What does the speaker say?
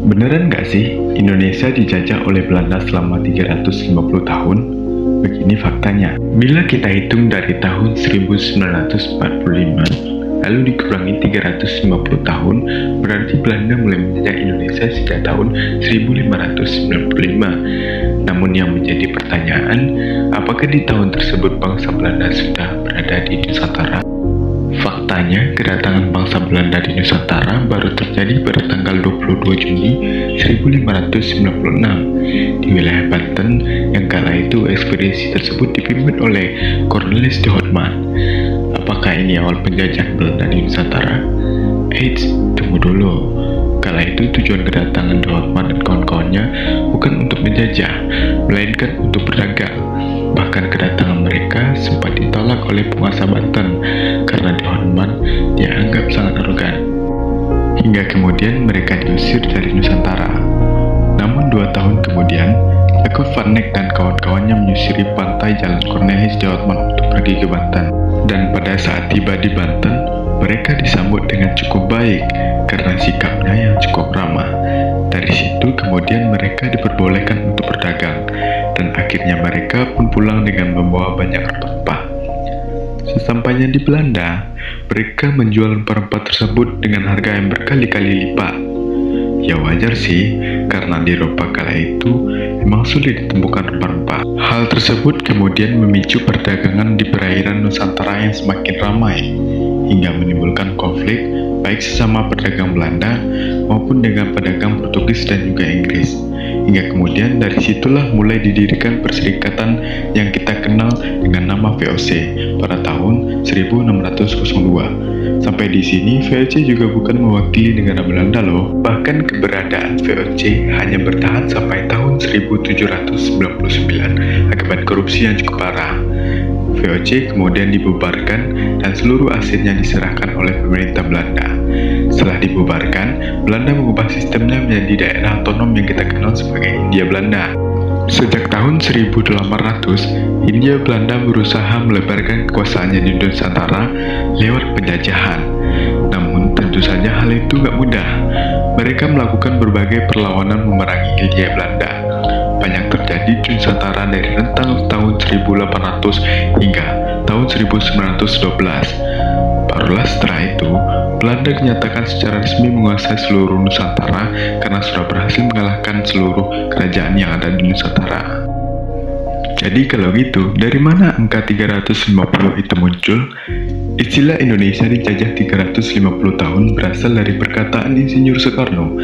Beneran nggak sih Indonesia dijajah oleh Belanda selama 350 tahun? Begini faktanya. Bila kita hitung dari tahun 1945, lalu dikurangi 350 tahun, berarti Belanda mulai menjajah Indonesia sejak tahun 1595. Namun yang menjadi pertanyaan, apakah di tahun tersebut bangsa Belanda sudah berada di Nusantara? Faktanya, kedatangan bangsa Belanda di Nusantara baru terjadi pada tanggal 22 Juni 1596 di wilayah Banten, yang kala itu ekspedisi tersebut dipimpin oleh Cornelis de Houtman. Apakah ini awal penjajahan Belanda di Nusantara? Eits, tunggu dulu. Kala itu tujuan kedatangan de Houtman dan kawan-kawannya bukan untuk menjajah, melainkan untuk berdagang. Bahkan kedatangan mereka sempat ditolak oleh penguasa Banten karena de Houtman dianggap sangat arogan. Hingga kemudian mereka diusir dari Nusantara. Namun 2 tahun kemudian, Jacob van Eyck dan kawan-kawannya menyusuri pantai Jalan Cornelis de Houtman untuk pergi ke Banten. Dan pada saat tiba di Banten, mereka disambut dengan cukup baik karena sikapnya yang cukup ramah. Dari situ kemudian mereka diperbolehkan untuk berdagang, dan akhirnya mereka pun pulang dengan membawa banyak rempah-rempah. Sesampainya di Belanda, mereka menjual rempah-rempah tersebut dengan harga yang berkali-kali lipat. Ya wajar sih, karena di Eropa kala itu memang sulit ditemukan rempah-rempah. Hal tersebut kemudian memicu perdagangan di perairan Nusantara yang semakin ramai, hingga menimbulkan konflik baik sesama pedagang Belanda maupun dengan pedagang Portugis dan juga Inggris. Hingga kemudian dari situlah mulai didirikan perserikatan yang kita kenal dengan nama VOC pada tahun 1602. Sampai di sini VOC juga bukan mewakili negara Belanda loh. Bahkan keberadaan VOC hanya bertahan sampai tahun 1799 akibat korupsi yang cukup parah. VOC kemudian dibubarkan dan seluruh asetnya diserahkan oleh pemerintah Belanda. Setelah dibubarkan, Belanda mengubah sistemnya menjadi daerah otonom yang kita kenal sebagai Hindia Belanda. Sejak tahun 1800, Hindia Belanda berusaha melebarkan kekuasaannya di Nusantara lewat penjajahan. Namun tentu saja hal itu gak mudah. Mereka melakukan berbagai perlawanan memerangi Hindia Belanda. Banyak terjadi di Nusantara dari rentang tahun 1800 hingga tahun 1912. Barulah setelah itu, Belanda dinyatakan secara resmi menguasai seluruh Nusantara karena sudah berhasil mengalahkan seluruh kerajaan yang ada di Nusantara. Jadi kalau gitu, dari mana angka 350 itu muncul? Istilah Indonesia dijajah 350 tahun berasal dari perkataan Insinyur Soekarno.